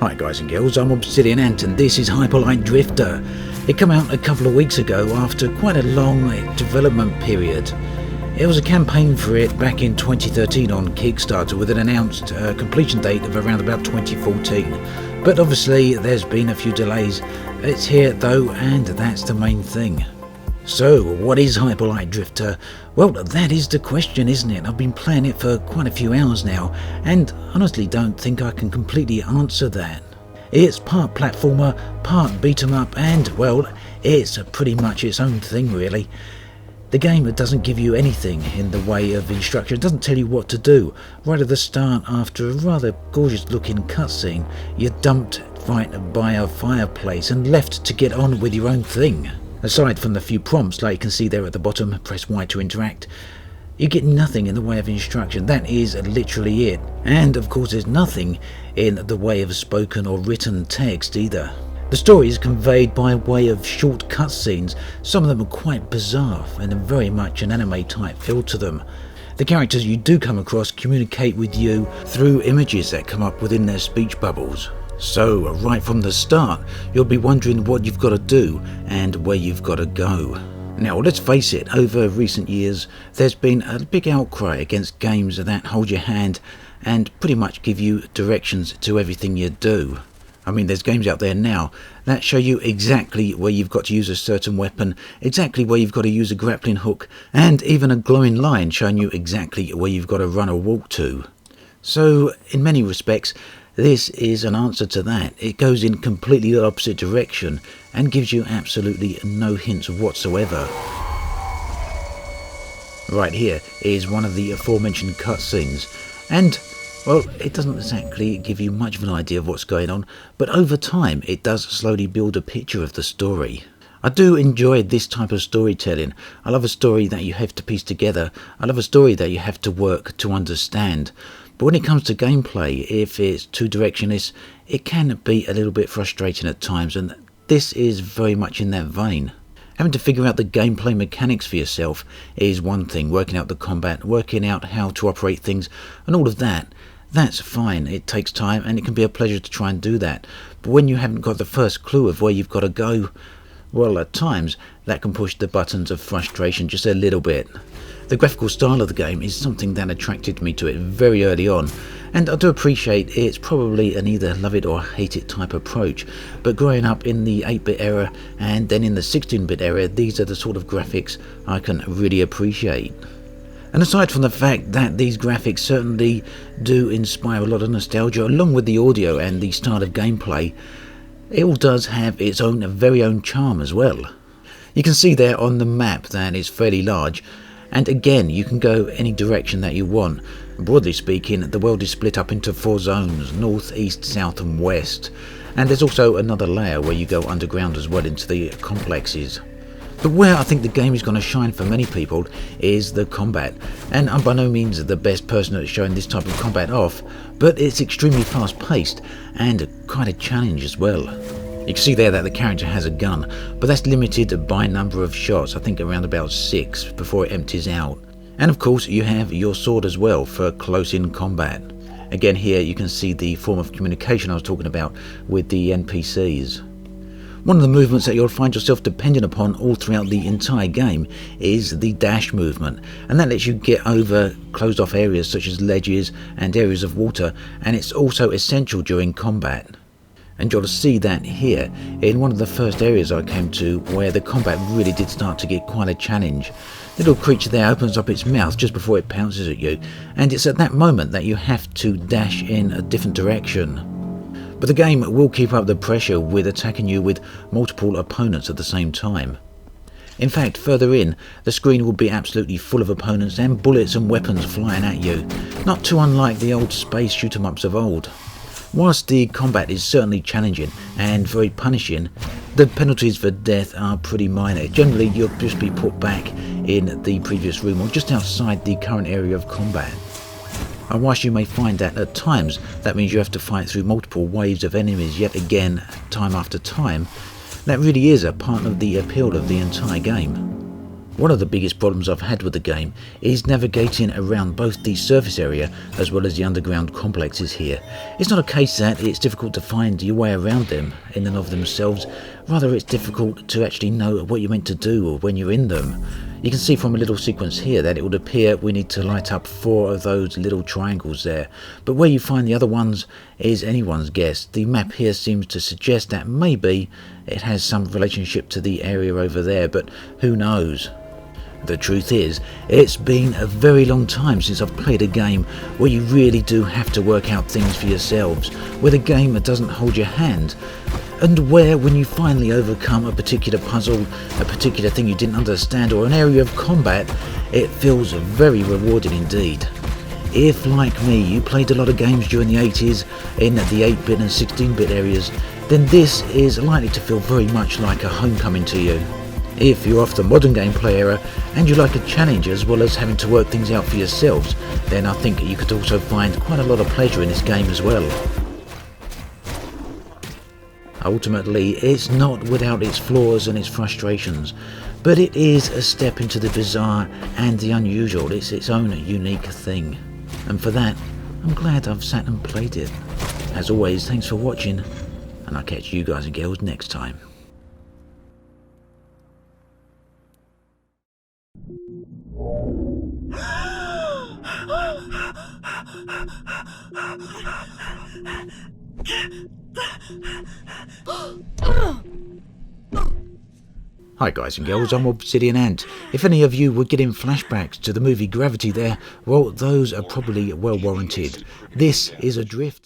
Hi guys and girls, I'm Obsidian Ant and this is Hyper Light Drifter. It came out a couple of weeks ago after quite a long development period. It was a campaign for it back in 2013 on Kickstarter with an announced completion date of around about 2014. But obviously there's been a few delays. It's here though, and that's the main thing. So, what is Hyper Light Drifter? Well, that is the question, isn't it? I've been playing it for quite a few hours now, and honestly don't think I can completely answer that. It's part platformer, part beat 'em up, and, well, it's pretty much its own thing, really. The game doesn't give you anything in the way of instruction, it doesn't tell you what to do. Right at the start, after a rather gorgeous looking cutscene, you're dumped right by a fireplace and left to get on with your own thing. Aside from the few prompts, like you can see there at the bottom, press Y to interact, you get nothing in the way of instruction. That is literally it. And of course there's nothing in the way of spoken or written text either. The story is conveyed by way of short cutscenes. Some of them are quite bizarre and very much an anime type feel to them. The characters you do come across communicate with you through images that come up within their speech bubbles. So, right from the start, you'll be wondering what you've got to do and where you've got to go. Now, let's face it, over recent years, there's been a big outcry against games that hold your hand and pretty much give you directions to everything you do. I mean, there's games out there now that show you exactly where you've got to use a certain weapon, exactly where you've got to use a grappling hook, and even a glowing line showing you exactly where you've got to run or walk to. So, in many respects, this is an answer to that. It goes in completely the opposite direction and gives you absolutely no hints whatsoever. Right here is one of the aforementioned cutscenes, and well, it doesn't exactly give you much of an idea of what's going on, but over time it does slowly build a picture of the story. I do enjoy this type of storytelling. I love a story that you have to piece together. I love a story that you have to work to understand. But when it comes to gameplay, if it's too directionless, it can be a little bit frustrating at times, and this is very much in that vein. Having to figure out the gameplay mechanics for yourself is one thing, working out the combat, working out how to operate things, and all of that, that's fine. It takes time, and it can be a pleasure to try and do that. But when you haven't got the first clue of where you've got to go, well, at times, that can push the buttons of frustration just a little bit. The graphical style of the game is something that attracted me to it very early on, and I do appreciate it's probably an either love it or hate it type approach, but growing up in the 8-bit era and then in the 16-bit era, these are the sort of graphics I can really appreciate. And aside from the fact that these graphics certainly do inspire a lot of nostalgia, along with the audio and the style of gameplay, it all does have its own very own charm as well. You can see there on the map that it's fairly large, and again you can go any direction that you want. Broadly speaking, the world is split up into 4 zones: north, east, south and west, and there's also another layer where you go underground as well into the complexes. But where I think the game is going to shine for many people is the combat, and I'm by no means the best person at showing this type of combat off, but it's extremely fast paced and quite a challenge as well. You can see there that the character has a gun, but that's limited by number of shots, I think around about 6 before it empties out. And of course you have your sword as well for close-in combat. Again here you can see the form of communication I was talking about with the NPCs. One of the movements that you'll find yourself dependent upon all throughout the entire game is the dash movement, and that lets you get over closed off areas such as ledges and areas of water, and it's also essential during combat. And you'll see that here in one of the first areas I came to where the combat really did start to get quite a challenge. The little creature there opens up its mouth just before it pounces at you, and it's at that moment that you have to dash in a different direction. But the game will keep up the pressure with attacking you with multiple opponents at the same time. In fact, further in, the screen will be absolutely full of opponents and bullets and weapons flying at you, not too unlike the old space shoot-'em-ups of old. Whilst the combat is certainly challenging and very punishing, the penalties for death are pretty minor. Generally you'll just be put back in the previous room or just outside the current area of combat. And whilst you may find that at times that means you have to fight through multiple waves of enemies yet again, time after time, that really is a part of the appeal of the entire game. One of the biggest problems I've had with the game is navigating around both the surface area as well as the underground complexes here. It's not a case that it's difficult to find your way around them in and of themselves, rather it's difficult to actually know what you're meant to do or when you're in them. You can see from a little sequence here that it would appear we need to light up 4 of those little triangles there, but where you find the other ones is anyone's guess. The map here seems to suggest that maybe it has some relationship to the area over there, but who knows? The truth is, it's been a very long time since I've played a game where you really do have to work out things for yourselves, where the game doesn't hold your hand, and where when you finally overcome a particular puzzle, a particular thing you didn't understand, or an area of combat, it feels very rewarding indeed. If, like me, you played a lot of games during the 80s in the 8-bit and 16-bit areas, then this is likely to feel very much like a homecoming to you. If you're off the modern gameplay era and you like a challenge as well as having to work things out for yourselves, then I think you could also find quite a lot of pleasure in this game as well. Ultimately, it's not without its flaws and its frustrations, but it is a step into the bizarre and the unusual. It's its own unique thing, and for that, I'm glad I've sat and played it. As always, thanks for watching, and I'll catch you guys and girls next time. Hi guys and girls, I'm Obsidian Ant. If any of you were getting flashbacks to the movie Gravity there, well, those are probably well warranted. This is Adrift.